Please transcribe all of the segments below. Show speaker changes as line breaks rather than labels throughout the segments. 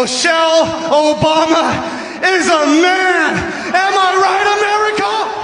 Michelle Obama is a man. Am I right, America?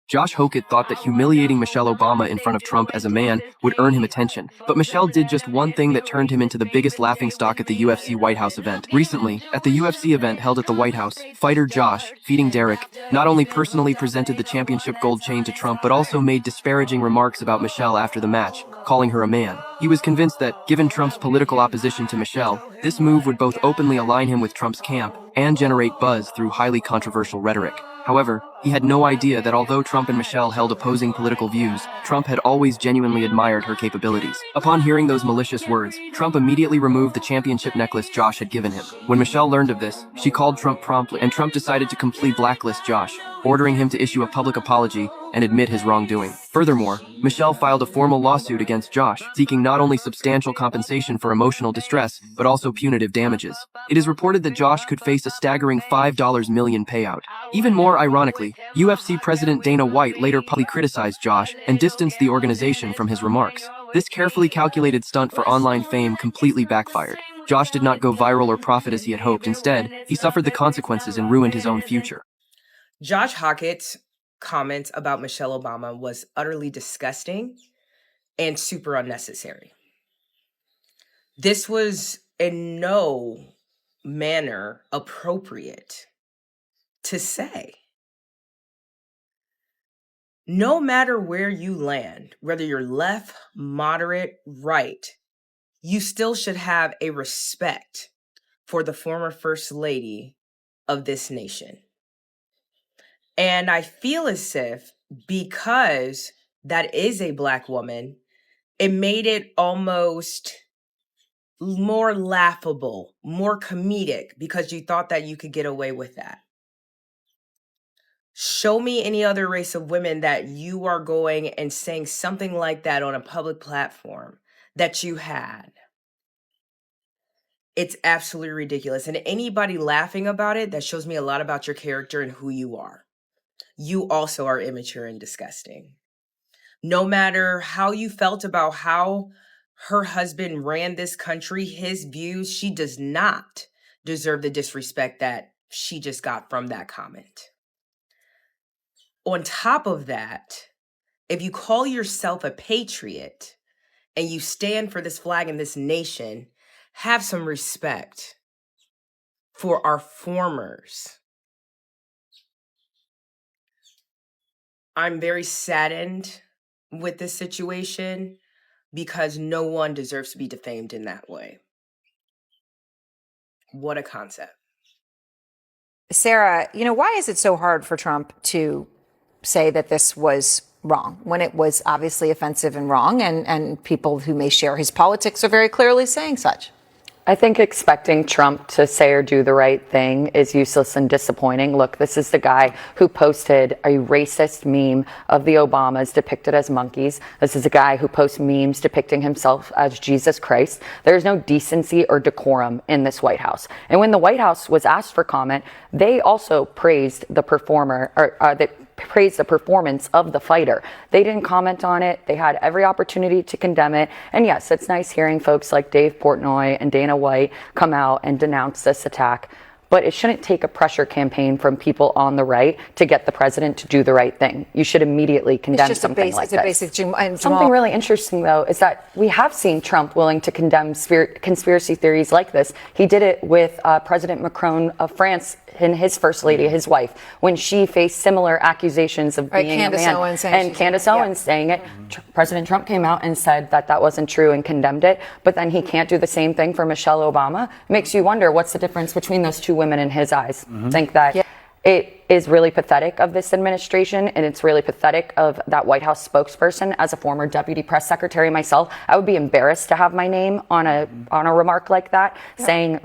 Josh Hokett thought that humiliating Michelle Obama in front of Trump as a man would earn him attention. But Michelle did just one thing that turned him into the biggest laughingstock at the UFC White House event. Recently, at the UFC event held at the White House, fighter Josh, feeding Derek, not only personally presented the championship gold chain to Trump but also made disparaging remarks about Michelle after the match, calling her a man. He was convinced that, given Trump's political opposition to Michelle, this move would both openly align him with Trump's camp and generate buzz through highly controversial rhetoric. However, he had no idea that although Trump and Michelle held opposing political views, Trump had always genuinely admired her capabilities. Upon hearing those malicious words, Trump immediately removed the championship necklace Josh had given him. When Michelle learned of this, she called Trump promptly, and Trump decided to completely blacklist Josh, ordering him to issue a public apology and admit his wrongdoing. Furthermore, Michelle filed a formal lawsuit against Josh, seeking not only substantial compensation for emotional distress, but also punitive damages. It is reported that Josh could face a staggering $5 million payout. Even more ironically, UFC President Dana White later publicly criticized Josh and distanced the organization from his remarks. This carefully calculated stunt for online fame completely backfired. Josh did not go viral or profit as he had hoped. Instead, he suffered the consequences and ruined his own future.
Josh Hockett's comment about Michelle Obama was utterly disgusting and super unnecessary. This was in no manner appropriate to say. No matter where you land, whether you're left, moderate, right, you still should have a respect for the former First Lady of this nation. And I feel as if because that is a Black woman, it made it almost more laughable, more comedic, because you thought that you could get away with that. Show me any other race of women that you are going and saying something like that on a public platform that you had. It's absolutely ridiculous. And anybody laughing about it, that shows me a lot about your character and who you are. You also are immature and disgusting. No matter how you felt about how her husband ran this country, his views, she does not deserve the disrespect that she just got from that comment. On top of that, if you call yourself a patriot and you stand for this flag and this nation, have some respect for our formers. I'm very saddened with this situation because no one deserves to be defamed in that way. What a concept.
Sarah, why is it so hard for Trump to say that this was wrong when it was obviously offensive and wrong, and people who may share his politics are very clearly saying such?
I think expecting Trump to say or do the right thing is useless and disappointing. Look, this is the guy who posted a racist meme of the Obamas depicted as monkeys. This is a guy who posts memes depicting himself as Jesus Christ. There's no decency or decorum in this White House. And when the White House was asked for comment, they also praised the performer, praised the performance of the fighter. They didn't comment on it. They had every opportunity to condemn it. And yes, it's nice hearing folks like Dave Portnoy and Dana White come out and denounce this attack. But it shouldn't take a pressure campaign from people on the right to get the president to do the right thing. You should immediately condemn something like this. Something really interesting, though, is that we have seen Trump willing to condemn conspiracy theories like this. He did it with President Macron of France and his first lady, his wife, when she faced similar accusations of being a man. And Candace Owens saying it. President Trump came out and said that that wasn't true and condemned it. But then he can't do the same thing for Michelle Obama. Makes you wonder what's the difference between those two women in his eyes. Think that it is really pathetic of this administration, and it's really pathetic of that White House spokesperson. As a former deputy press secretary myself, I would be embarrassed to have my name on a remark like that,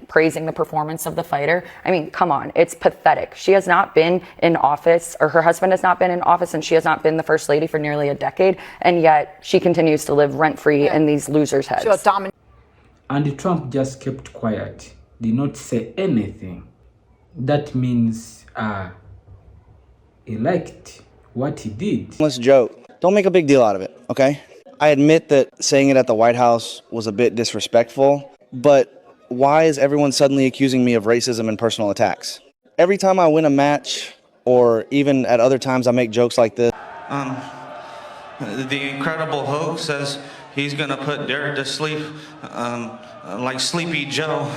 praising the performance of the fighter. I mean, come on, it's pathetic. She has not been in office, or her husband has not been in office, and she has not been the first lady for nearly a decade, and yet she continues to live rent-free in these losers' heads.
And Trump just kept quiet, did not say anything. That means he liked what he did.
Let's joke. Don't make a big deal out of it, okay? I admit that saying it at the White House was a bit disrespectful, but why is everyone suddenly accusing me of racism and personal attacks? Every time I win a match, or even at other times I make jokes like this.
The Incredible Hulk says he's gonna put Derek to sleep like Sleepy Joe,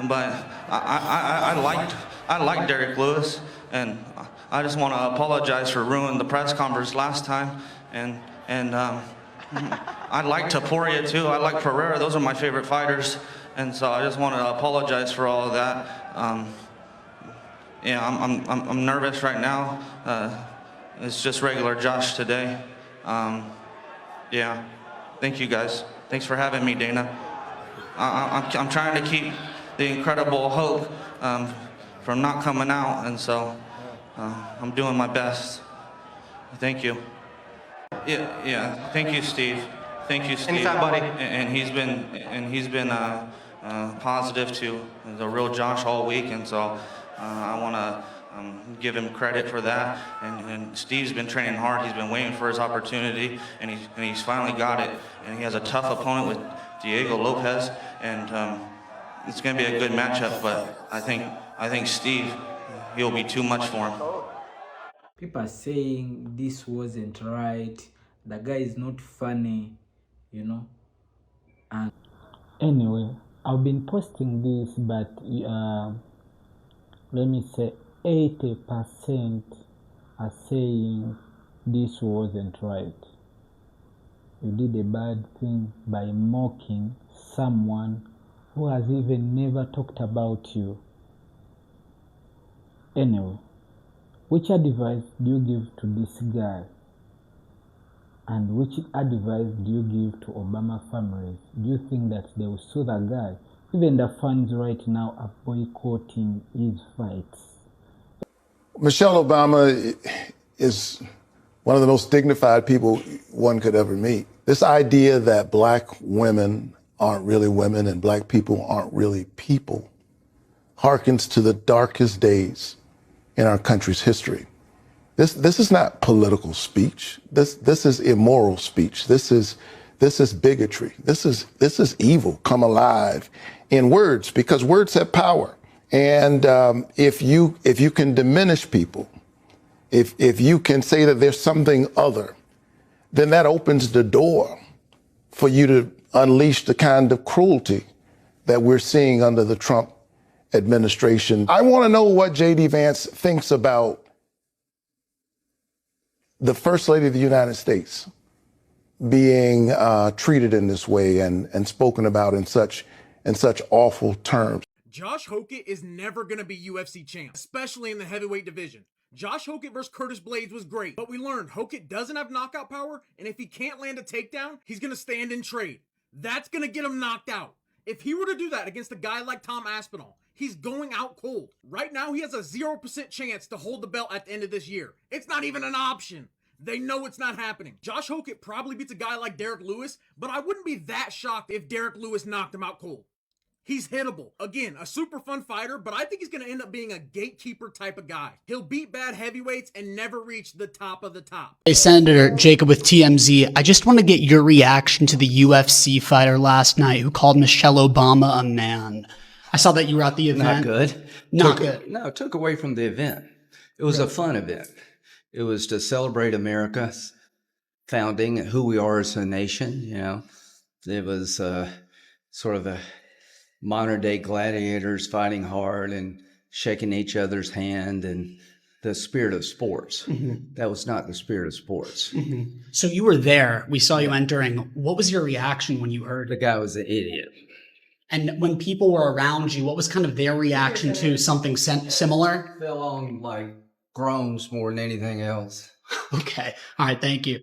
but I like Derek Lewis, and I just want to apologize for ruining the press conference last time, and I like Taporia too. I like Pereira. Those are my favorite fighters, and so I just want to apologize for all of that. Yeah, I'm nervous right now. It's just regular Josh today. Yeah, thank you guys. Thanks for having me, Dana. I'm trying to keep the Incredible Hulk from not coming out, and so I'm doing my best. Thank you. Yeah. Thank you, Steve. Thank you, Steve.
Anytime, buddy.
And he's been positive to the real Josh all week, and so I want to give him credit for that. And Steve's been training hard. He's been waiting for his opportunity, and he's finally got it. And he has a tough opponent with Diego Lopez, and it's going to be a good matchup. But I think Steve, he'll be too much for him.
People are saying this wasn't right. The guy is not funny, you know. And anyway, I've been posting this, but let me say 80% are saying this wasn't right. You did a bad thing by mocking someone who has even never talked about you. Anyway, which advice do you give to this guy? And which advice do you give to Obama families? Do you think that they will sue the guy? Even the fans right now are boycotting his fights.
Michelle Obama is one of the most dignified people one could ever meet. This idea that black women aren't really women and black people aren't really people harkens to the darkest days in our country's history. This is not political speech. This is immoral speech. This is bigotry. This is evil come alive in words, because words have power. And if you can diminish people, if you can say that there's something other, then that opens the door for you to unleash the kind of cruelty that we're seeing under the Trump administration. I want to know what J.D. Vance thinks about the First Lady of the United States being treated in this way and spoken about in such awful terms.
Josh Hokett is never going to be UFC champ, especially in the heavyweight division. Josh Hokett versus Curtis Blades was great, but we learned Hokett doesn't have knockout power, and if he can't land a takedown, he's going to stand and trade. That's going to get him knocked out. If he were to do that against a guy like Tom Aspinall, he's going out cold. Right now, he has a 0% chance to hold the belt at the end of this year. It's not even an option. They know it's not happening. Josh Hokett probably beats a guy like Derek Lewis, but I wouldn't be that shocked if Derek Lewis knocked him out cold. He's hittable. Again, a super fun fighter, but I think he's going to end up being a gatekeeper type of guy. He'll beat bad heavyweights and never reach the top of the top.
Hey, Senator Jacob with TMZ. I just want to get your reaction to the UFC fighter last night who called Michelle Obama a man. I saw that you were at the event.
Not good.
Not good.
No, it took away from the event. It was a fun event. It was to celebrate America's founding, who we are as a nation, you know. It was sort of a modern day gladiators fighting hard and shaking each other's hand and the spirit of sports. Mm-hmm. That was not the spirit of sports.
Mm-hmm. So you were there. We saw you entering. What was your reaction when you heard?
The guy was an idiot.
And when people were around you, what was kind of their reaction to something similar?
Fell on like groans more than anything else.
Okay. All right. Thank you.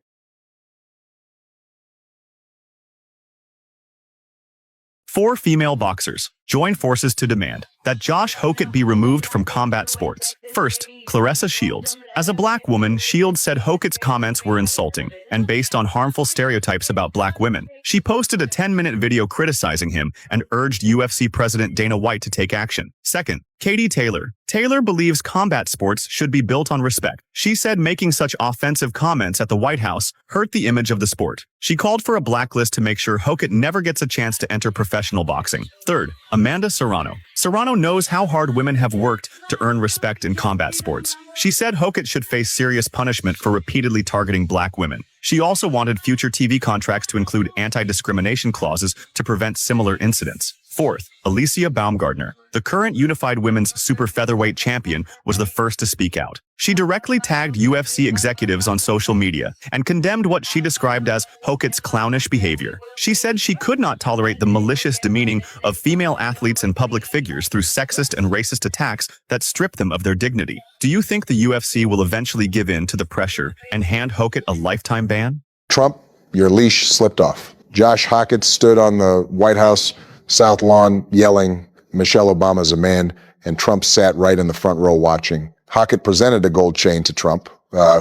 4 female boxers join forces to demand that Josh Hokett be removed from combat sports. First, Claressa Shields. As a black woman, Shields said Hokett's comments were insulting and based on harmful stereotypes about black women. She posted a 10-minute video criticizing him and urged UFC President Dana White to take action. Second, Katie Taylor. Taylor believes combat sports should be built on respect. She said making such offensive comments at the White House hurt the image of the sport. She called for a blacklist to make sure Hokett never gets a chance to enter professional boxing. Third, Amanda Serrano. Serrano knows how hard women have worked to earn respect in combat sports. She said Hokit should face serious punishment for repeatedly targeting black women. She also wanted future TV contracts to include anti-discrimination clauses to prevent similar incidents. Fourth, Alicia Baumgardner. The current unified women's super featherweight champion was the first to speak out. She directly tagged UFC executives on social media and condemned what she described as Hokit's clownish behavior. She said she could not tolerate the malicious demeaning of female athletes and public figures through sexist and racist attacks that strip them of their dignity. Do you think the UFC will eventually give in to the pressure and hand Hokit a lifetime ban?
Trump, your leash slipped off. Josh Hokit stood on the White House South Lawn yelling, "Michelle Obama's a man," and Trump sat right in the front row watching. Hokit presented a gold chain to Trump,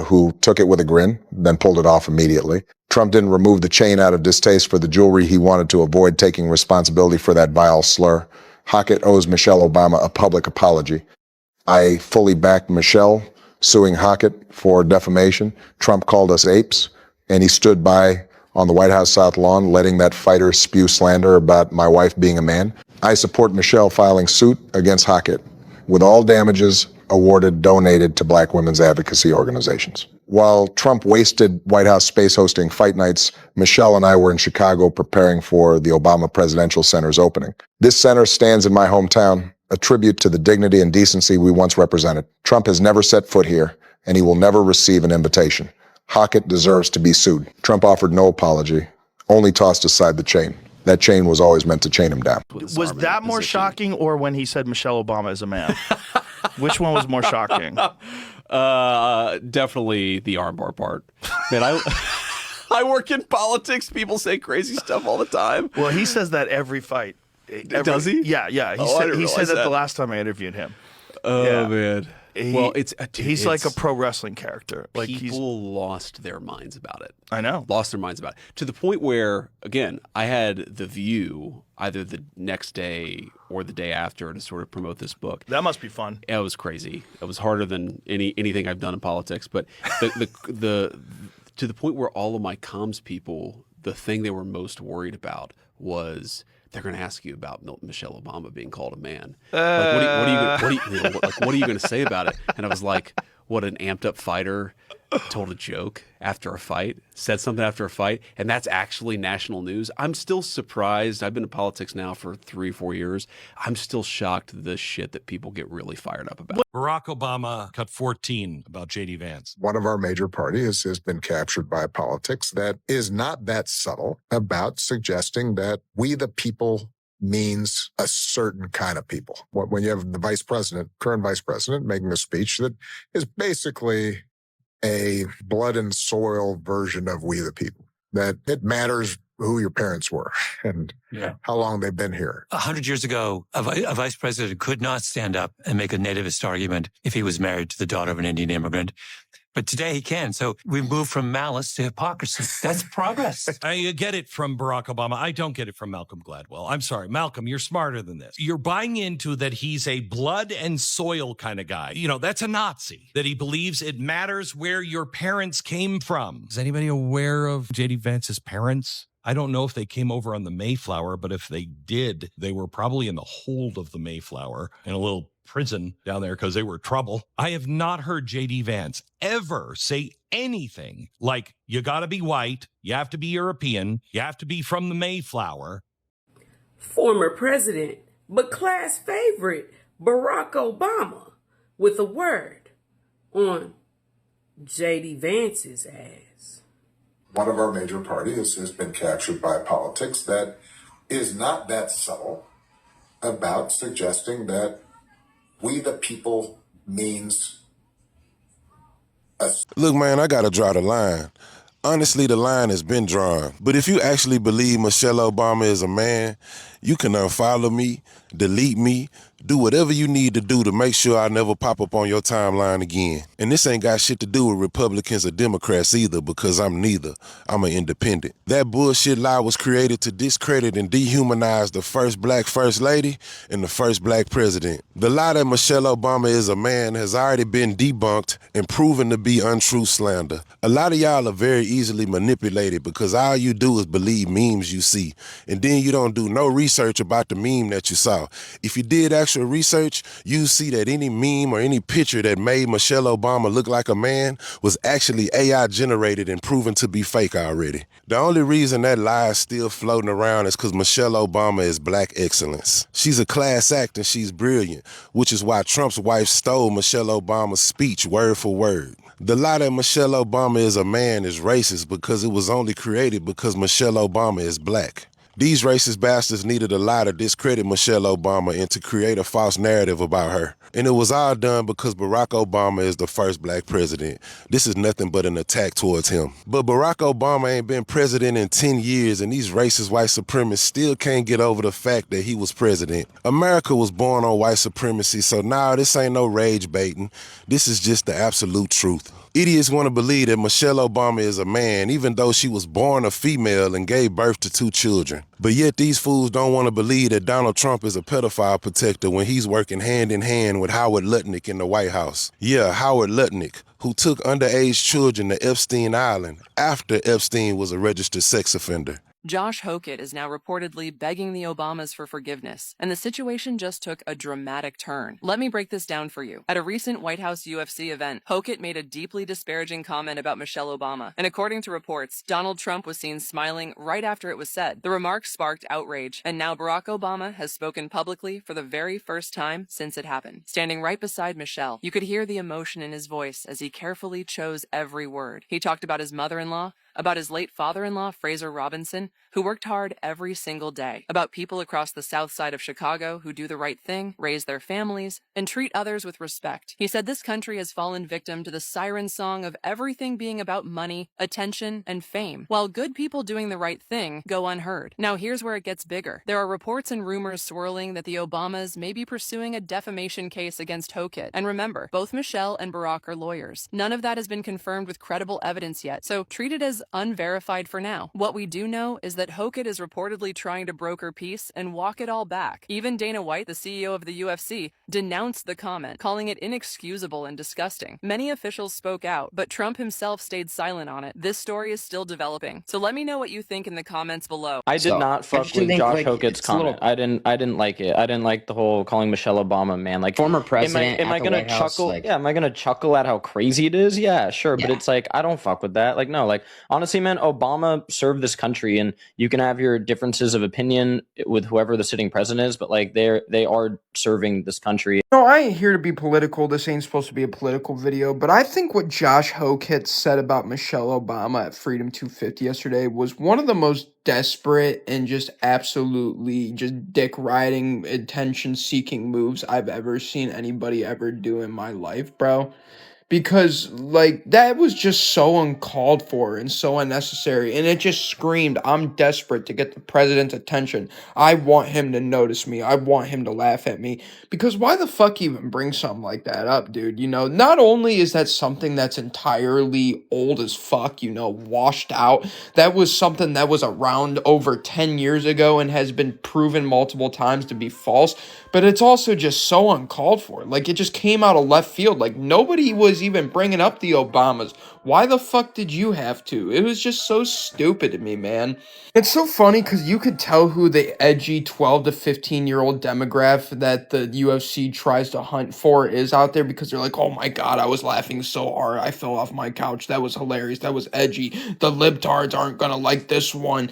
who took it with a grin, then pulled it off immediately. Trump didn't remove the chain out of distaste for the jewelry. He wanted to avoid taking responsibility for that vile slur. Hokit owes Michelle Obama a public apology. I fully backed Michelle suing Hokit for defamation. Trump called us apes, and he stood by on the White House South Lawn, letting that fighter spew slander about my wife being a man. I support Michelle filing suit against Hokit, with all damages awarded, donated to black women's advocacy organizations. While Trump wasted White House space hosting fight nights, Michelle and I were in Chicago preparing for the Obama Presidential Center's opening. This center stands in my hometown, a tribute to the dignity and decency we once represented. Trump has never set foot here, and he will never receive an invitation. Hokit deserves to be sued. Trump offered no apology, only tossed aside the chain. That chain was always meant to chain him down.
Was that more shocking, or when he said Michelle Obama is a man? Which one was more shocking?
Definitely the armbar part. Man, I work in politics. People say crazy stuff all the time.
Well, he says that every fight.
Does he?
Yeah. He said that the last time I interviewed him.
Oh,
yeah.
Man.
He's like a pro wrestling character. Like
people lost their minds about it.
I know.
Lost their minds about it. To the point where, again, I had The View either the next day or the day after to sort of promote this book.
That must be fun.
It was crazy. It was harder than anything I've done in politics. But the to the point where all of my comms people, the thing they were most worried about was they're going to ask you about Michelle Obama being called a man. Like, what are you going to say about it? And I was like, what, an amped up fighter told a joke after a fight, said something after a fight, and that's actually national news. I'm still surprised. I've been in politics now for 3-4 years. I'm still shocked at the shit that people get really fired up about.
Barack Obama cut 14 about J.D. Vance.
One of our major parties has been captured by politics that is not that subtle about suggesting that we the people means a certain kind of people. When you have the current vice president, making a speech that is basically a blood and soil version of we the people, that it matters who your parents were and how long they've been here.
100 years ago, a vice president could not stand up and make a nativist argument if he was married to the daughter of an Indian immigrant. But today he can. So we've moved from malice to hypocrisy. That's progress.
I get it from Barack Obama. I don't get it from Malcolm Gladwell. I'm sorry. Malcolm, you're smarter than this. You're buying into that he's a blood and soil kind of guy. You know, that's a Nazi. That he believes it matters where your parents came from. Is anybody aware of J.D. Vance's parents? I don't know if they came over on the Mayflower, but if they did, they were probably in the hold of the Mayflower in a little prison down there because they were trouble. I have not heard J.D. Vance ever say anything like, you got to be white, you have to be European, you have to be from the Mayflower.
Former president, but class favorite, Barack Obama, with a word on J.D. Vance's ass.
One of our major parties has been captured by politics that is not that subtle about suggesting that we the people means us.
Look, man, I gotta draw the line. Honestly, the line has been drawn. But if you actually believe Michelle Obama is a man, you can unfollow me, delete me, do whatever you need to do to make sure I never pop up on your timeline again. And this ain't got shit to do with Republicans or Democrats either, because I'm neither. I'm an independent. That bullshit lie was created to discredit and dehumanize the first black first lady and the first black president. The lie that Michelle Obama is a man has already been debunked and proven to be untrue slander. A lot of y'all are very easily manipulated because all you do is believe memes you see, and then you don't do no research about the meme that you saw. all. If you did actual research, you'd see that any meme or any picture that made Michelle Obama look like a man was actually AI generated and proven to be fake already. The only reason that lie is still floating around is because Michelle Obama is black excellence. She's a class act and she's brilliant, which is why Trump's wife stole Michelle Obama's speech word for word. The lie that Michelle Obama is a man is racist because it was only created because Michelle Obama is black. These racist bastards needed a lie to discredit Michelle Obama and to create a false narrative about her. And it was all done because Barack Obama is the first black president. This is nothing but an attack towards him. But Barack Obama ain't been president in 10 years, and these racist white supremacists still can't get over the fact that he was president. America was born on white supremacy, so now this ain't no rage baiting. This is just the absolute truth. Idiots want to believe that Michelle Obama is a man, even though she was born a female and gave birth to 2 children. But yet these fools don't want to believe that Donald Trump is a pedophile protector when he's working hand in hand with Howard Lutnick in the White House. Yeah, Howard Lutnick, who took underage children to Epstein Island after Epstein was a registered sex offender.
Josh Hokett is now reportedly begging the Obamas for forgiveness, and the situation just took a dramatic turn. Let me break this down for you. At a recent White House UFC event, Hokett made a deeply disparaging comment about Michelle Obama, and according to reports, Donald Trump was seen smiling right after it was said. The remarks sparked outrage, and now Barack Obama has spoken publicly for the very first time since it happened. Standing right beside Michelle, you could hear the emotion in his voice as he carefully chose every word. He talked about his mother-in-law, about his late father-in-law, Fraser Robinson, who worked hard every single day, about people across the south side of Chicago who do the right thing, raise their families, and treat others with respect. He said this country has fallen victim to the siren song of everything being about money, attention, and fame, while good people doing the right thing go unheard. Now here's where it gets bigger. There are reports and rumors swirling that the Obamas may be pursuing a defamation case against Hokett. And remember, both Michelle and Barack are lawyers. None of that has been confirmed with credible evidence yet, so treat it as unverified for now. What we do know is that Hokett is reportedly trying to broker peace and walk it all back. Even Dana White, the CEO of the UFC, denounced the comment, calling it inexcusable and disgusting. Many officials spoke out, but Trump himself stayed silent on it. This story is still developing. So let me know what you think in the comments below.
I did not fuck with Josh Hokett's comment. I didn't like it. I didn't like the whole calling Michelle Obama man. Like
Former president
am I
at the
gonna
White House,
chuckle?
like-
Yeah, am I gonna chuckle at how crazy it is? Yeah, sure. But
Yeah.
it's like I don't fuck with that. Like no, like honestly, man, Obama served this country, and you can have your differences of opinion with whoever the sitting president is, but like they are serving this country.
No, I ain't here to be political. This ain't supposed to be a political video, but I think what Josh Hokett said about Michelle Obama at Freedom 250 yesterday was one of the most desperate and just absolutely just dick riding, attention seeking moves I've ever seen anybody ever do in my life, bro. Because, like, that was just so uncalled for and so unnecessary. And it just screamed, I'm desperate to get the president's attention. I want him to notice me. I want him to laugh at me. Because why the fuck even bring something like that up, dude? You know, not only is that something that's entirely old as fuck, you know, washed out. That was something that was around over 10 years ago and has been proven multiple times to be false. But it's also just so uncalled for. Like, it just came out of left field. Like, nobody was even bringing up the Obamas. Why the fuck did you have to? It was just so stupid to me, man. It's so funny because you could tell who the edgy 12 to 15-year-old demographic that the UFC tries to hunt for is out there, because they're like, oh my god, I was laughing so hard. I fell off my couch. That was hilarious. That was edgy. The libtards aren't gonna like this one.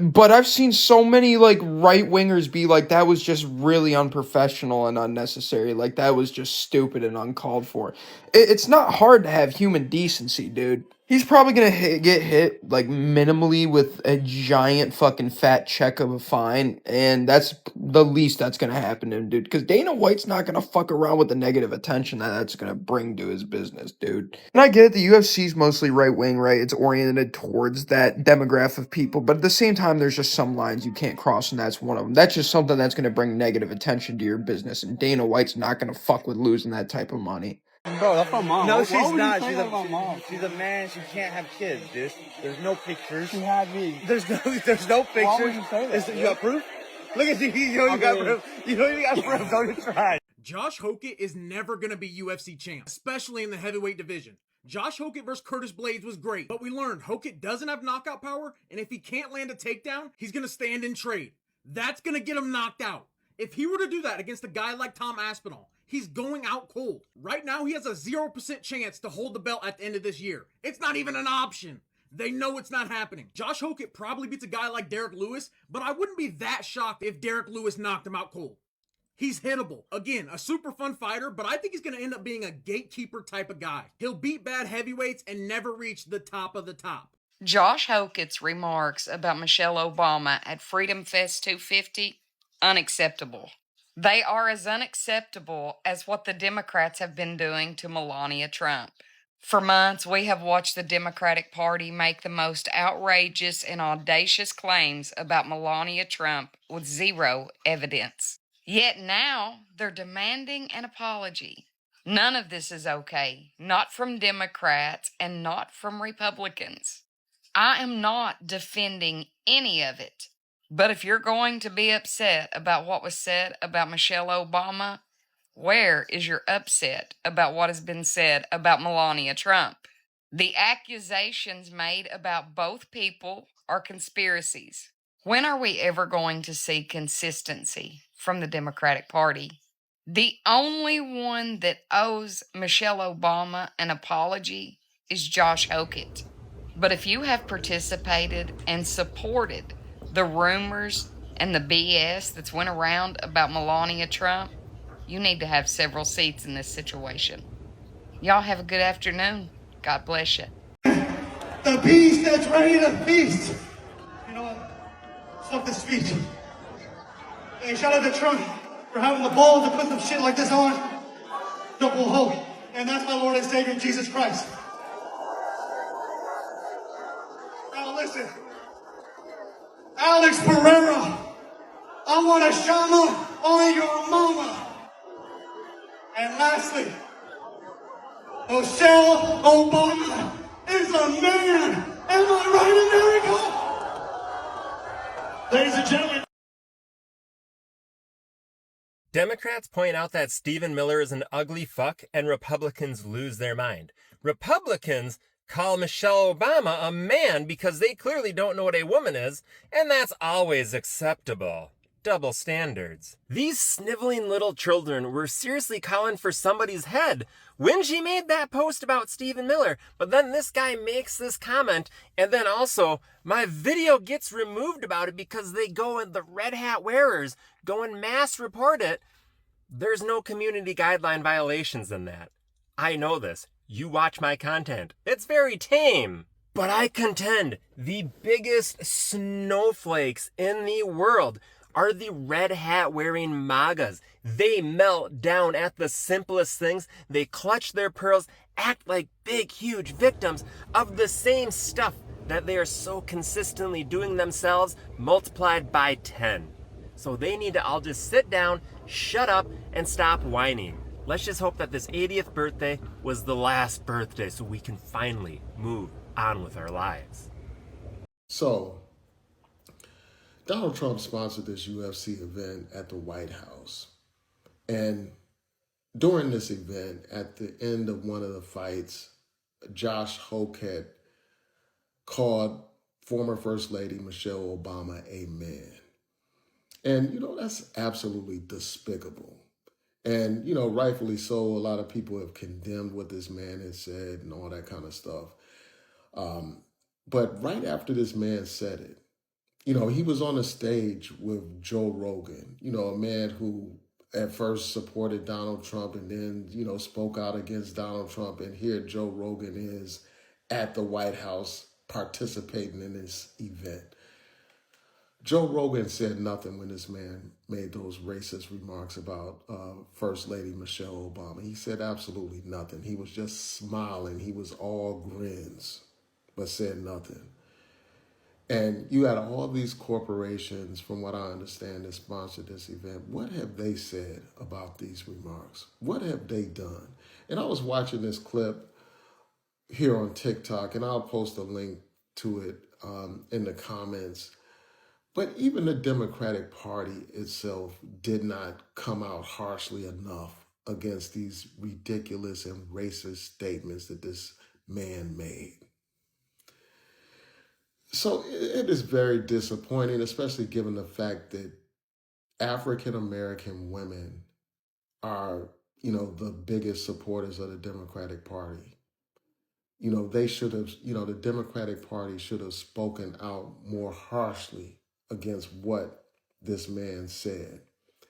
But I've seen so many, like, right-wingers be like, that was just really unprofessional and unnecessary. Like, that was just stupid and uncalled for. It's not hard to have human decency, dude. He's probably gonna get hit, like, minimally with a giant fucking fat check of a fine, and that's the least that's gonna happen to him, dude. Because Dana White's not gonna fuck around with the negative attention that's gonna bring to his business, dude. And I get it, the UFC's mostly right-wing, right? It's oriented towards that demographic of people, but at the same time, there's just some lines you can't cross, and that's one of them. That's just something that's gonna bring negative attention to your business, and Dana White's not gonna fuck with losing that type of money.
Bro, that's my mom.
No,
Why
she's
would
not.
you say that about mom?
She's a man. She can't have kids, dude. There's no pictures.
She had me.
There's no pictures.
Why would you say that?
You got proof? Look at you. You don't even got proof. You don't even got proof. Don't even try.
Josh Hokett is never going to be UFC champ, especially in the heavyweight division. Josh Hokett versus Curtis Blades was great, but we learned Hokett doesn't have knockout power, and if he can't land a takedown, he's going to stand and trade. That's going to get him knocked out. If he were to do that against a guy like Tom Aspinall, he's going out cold. Right now, he has a 0% chance to hold the belt at the end of this year. It's not even an option. They know it's not happening. Josh Hokett probably beats a guy like Derek Lewis, but I wouldn't be that shocked if Derek Lewis knocked him out cold. He's hittable. Again, a super fun fighter, but I think he's going to end up being a gatekeeper type of guy. He'll beat bad heavyweights and never reach the top of the top.
Josh Hokett's remarks about Michelle Obama at Freedom Fest 250, unacceptable. They are as unacceptable as what the Democrats have been doing to Melania Trump. For months, we have watched the Democratic Party make the most outrageous and audacious claims about Melania Trump with zero evidence. Yet now, they're demanding an apology. None of this is okay, not from Democrats and not from Republicans. I am not defending any of it. But if you're going to be upset about what was said about Michelle Obama, where is your upset about what has been said about Melania Trump? The accusations made about both people are conspiracies. When are we ever going to see consistency from the Democratic Party? The only one that owes Michelle Obama an apology is Josh Hokett. But if you have participated and supported the rumors and the BS that's went around about Melania Trump, you need to have several seats in this situation. Y'all have a good afternoon. God bless you.
The beast that's ready to feast. You know what? Fuck this speech. Hey, shout out to Trump for having the balls to put some shit like this on. Double hope. And that's my Lord and Savior, Jesus Christ. Now listen. Alex Pereira, I want a shama on your mama. And lastly, Michelle Obama is a man. Am I right, America? Ladies and gentlemen.
Democrats point out that Stephen Miller is an ugly fuck, and Republicans lose their mind. Republicans call Michelle Obama a man because they clearly don't know what a woman is, and that's always acceptable. Double standards. These sniveling little children were seriously calling for somebody's head when she made that post about Stephen Miller, but then this guy makes this comment, and then also my video gets removed about it because they go and the red hat wearers go and mass report it. There's no community guideline violations in that. I know this. You watch my content. It's very tame. But I contend the biggest snowflakes in the world are the red hat wearing MAGAs. They melt down at the simplest things. They clutch their pearls, act like big, huge victims of the same stuff that they are so consistently doing themselves, multiplied by 10. So they need to all just sit down, shut up, and stop whining. Let's just hope that this 80th birthday was the last birthday so we can finally move on with our lives.
So, Donald Trump sponsored this UFC event at the White House. And during this event, at the end of one of the fights, Josh Hokett called former First Lady Michelle Obama a man. And, you know, that's absolutely despicable. And, you know, rightfully so, a lot of people have condemned what this man has said and all that kind of stuff. But right after this man said it, you know, he was on a stage with Joe Rogan, you know, a man who at first supported Donald Trump and then, you know, spoke out against Donald Trump. And here Joe Rogan is at the White House participating in this event. Joe Rogan said nothing when this man made those racist remarks about First Lady Michelle Obama. He said absolutely nothing. He was just smiling. He was all grins, but said nothing. And you had all these corporations, from what I understand, that sponsored this event. What have they said about these remarks? What have they done? And I was watching this clip here on TikTok, and I'll post a link to it in the comments. But even the Democratic Party itself did not come out harshly enough against these ridiculous and racist statements that this man made. So it is very disappointing, especially given the fact that
African American women are, the biggest supporters of the Democratic Party. They should have, the Democratic Party should have spoken out more harshly against what this man said.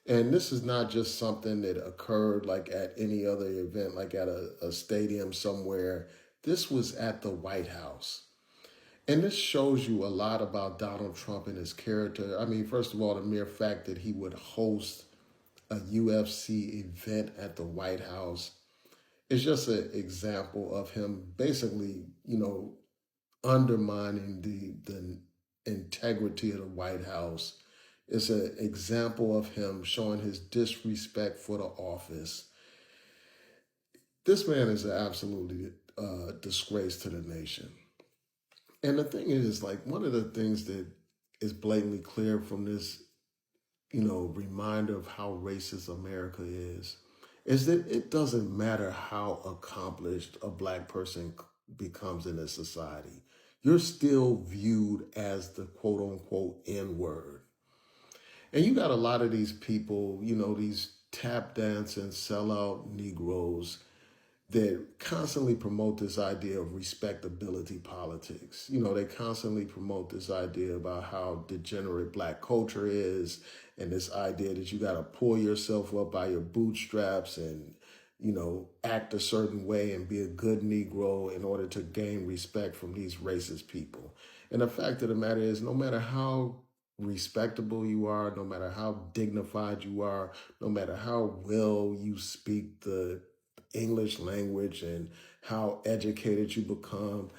And this is not just something that occurred like at any other event, like at a stadium somewhere. This was at the White House. And this shows you a lot about Donald Trump and his character. I mean, first of all, the mere fact that he would host a UFC event at the White House is just an example of him basically, undermining the integrity of the White House. It's an example of him showing his disrespect for the office. This man is absolutely a disgrace to the nation. And the thing is, like, one of the things that is blatantly clear from this, reminder of how racist America is that it doesn't matter how accomplished a Black person becomes in this society. You're still viewed as the quote unquote N-word. And you got a lot of these people, these tap dancing, sellout Negroes that constantly promote this idea of respectability politics. They constantly promote this idea about how degenerate Black culture is, and this idea that you got to pull yourself up by your bootstraps and, act a certain way and be a good Negro in order to gain respect from these racist people. And the fact of the matter is, no matter how respectable you are, no matter how dignified you are, no matter how well you speak the English language and how educated you become,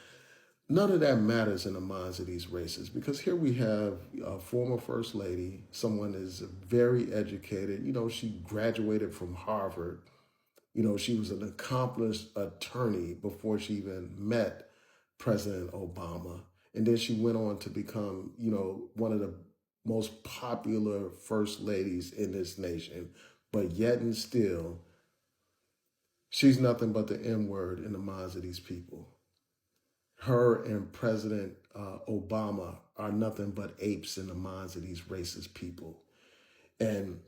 none of that matters in the minds of these racists, because here we have a former first lady, someone is very educated. She graduated from Harvard. She was an accomplished attorney before she even met President Obama. And then she went on to become, one of the most popular first ladies in this nation. But yet and still, she's nothing but the N-word in the minds of these people. Her and President Obama are nothing but apes in the minds of these racist people. And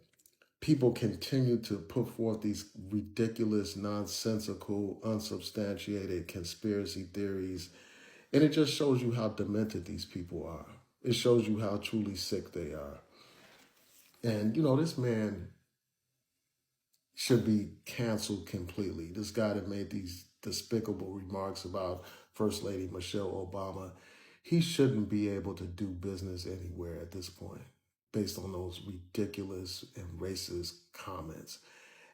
people continue to put forth these ridiculous, nonsensical, unsubstantiated conspiracy theories. And it just shows you how demented these people are. It shows you how truly sick they are. And, this man should be canceled completely. This guy that made these despicable remarks about First Lady Michelle Obama, he shouldn't be able to do business anywhere at this point based on those ridiculous and racist comments.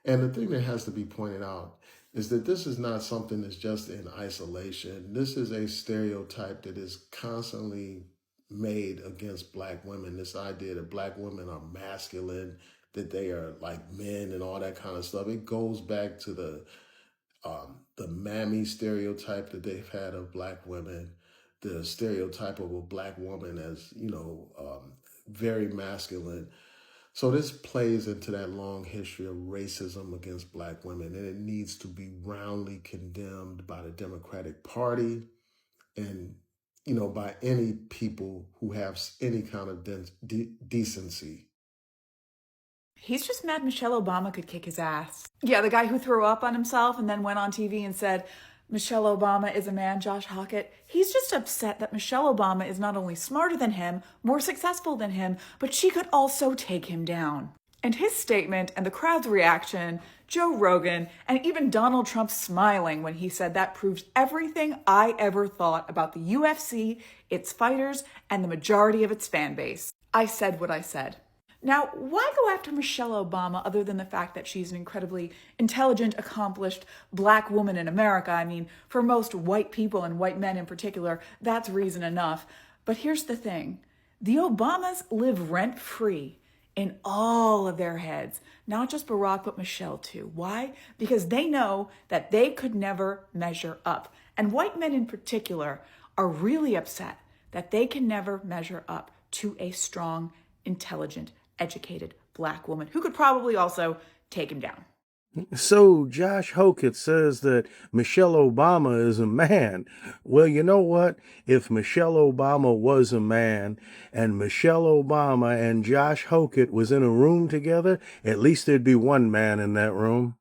And the thing that has to be pointed out is that this is not something that's just in isolation. This is a stereotype that is constantly made against Black women. This idea that Black women are masculine, that they are like men and all that kind of stuff. It goes back to the mammy stereotype that they've had of Black women, the stereotype of a Black woman as, very masculine. So this plays into that long history of racism against Black women, and it needs to be roundly condemned by the Democratic Party and, by any people who have any kind of decency.
He's just mad Michelle Obama could kick his ass. Yeah, the guy who threw up on himself and then went on TV and said, Michelle Obama is a man, Josh Hockett. He's just upset that Michelle Obama is not only smarter than him, more successful than him, but she could also take him down. And his statement and the crowd's reaction, Joe Rogan, and even Donald Trump smiling when he said that proves everything I ever thought about the UFC, its fighters, and the majority of its fan base. I said what I said. Now, why go after Michelle Obama other than the fact that she's an incredibly intelligent, accomplished Black woman in America? I mean, for most white people and white men in particular, that's reason enough. But here's the thing. The Obamas live rent-free in all of their heads, not just Barack, but Michelle too. Why? Because they know that they could never measure up. And white men in particular are really upset that they can never measure up to a strong, intelligent, educated Black woman who could probably also take him down.
So Josh Hokett says that Michelle Obama is a man. Well, you know what? If Michelle Obama was a man and Michelle Obama and Josh Hokett was in a room together, at least there'd be one man in that room.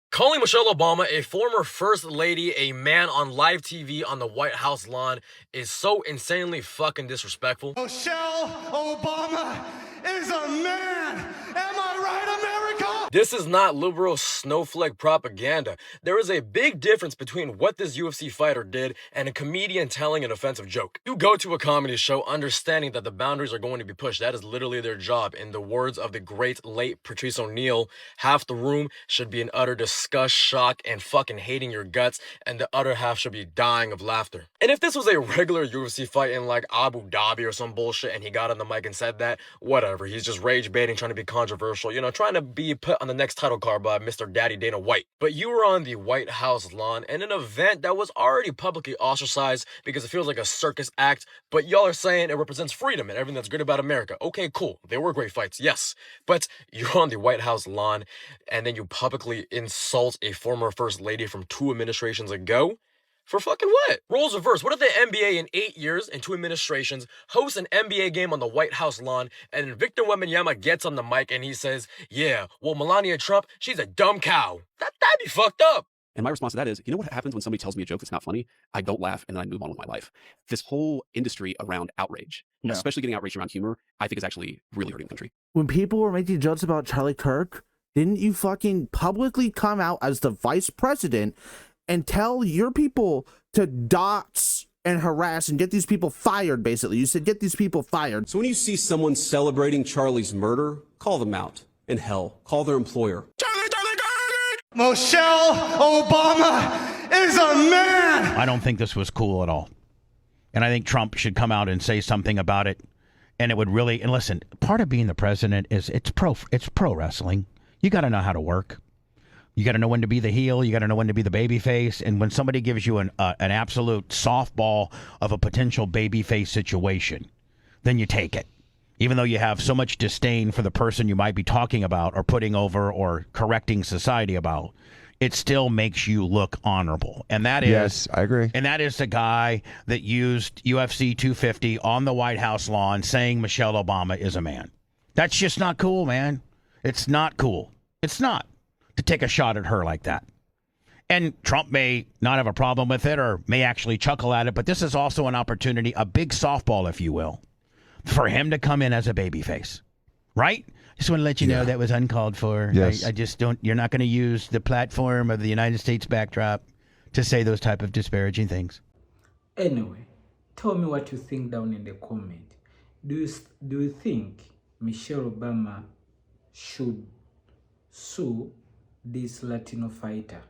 Calling Michelle Obama a former first lady, a man on live TV on the White House lawn, is so insanely fucking disrespectful.
Michelle Obama is a man. Am I right, America?
This is not liberal snowflake propaganda. There is a big difference between what this UFC fighter did and a comedian telling an offensive joke. You go to a comedy show understanding that the boundaries are going to be pushed. That is literally their job. In the words of the great late Patrice O'Neal, half the room should be in utter disgust, shock, and fucking hating your guts, and the other half should be dying of laughter. And if this was a regular UFC fight in like Abu Dhabi or some bullshit and he got on the mic and said that, whatever. He's just rage baiting, trying to be controversial, trying to be put on the next title card by Mr. Daddy Dana White. But you were on the White House lawn in an event that was already publicly ostracized because it feels like a circus act, but y'all are saying it represents freedom and everything that's good about America. Okay, cool. They were great fights, yes. But you're on the White House lawn and then you publicly insult a former first lady from 2 administrations ago? For fucking what? Roles reversed. What if the NBA in 8 years and 2 administrations hosts an NBA game on the White House lawn and then Victor Wembanyama gets on the mic and he says, yeah, well, Melania Trump, she's a dumb cow. That'd be fucked up.
And my response to that is, you know what happens when somebody tells me a joke that's not funny? I don't laugh and then I move on with my life. This whole industry around outrage, especially getting outraged around humor, I think is actually really hurting the country.
When people were making jokes about Charlie Kirk, didn't you fucking publicly come out as the vice president and tell your people to dox and harass and get these people fired, basically? You said, get these people fired.
So when you see someone celebrating Charlie's murder, call them out. And hell, call their employer.
Michelle Obama is a man.
I don't think this was cool at all. And I think Trump should come out and say something about it. And it would really, and listen, part of being the president is it's pro wrestling. You got to know how to work. You got to know when to be the heel. You got to know when to be the baby face. And when somebody gives you an absolute softball of a potential baby face situation, then you take it. Even though you have so much disdain for the person you might be talking about or putting over or correcting society about, it still makes you look honorable. And that is...
Yes, I agree.
And that is the guy that used UFC 250 on the White House lawn saying Michelle Obama is a man. That's just not cool, man. It's not cool. It's not. To take a shot at her like that. And Trump may not have a problem with it or may actually chuckle at it, but this is also an opportunity, a big softball, if you will, for him to come in as a babyface. Right? Just want to let you know that was uncalled for.
Yes.
I just don't, you're not going to use the platform of the United States backdrop to say those type of disparaging things.
Anyway, tell me what you think down in the comment. Do you think Michelle Obama should sue this Latino fighter?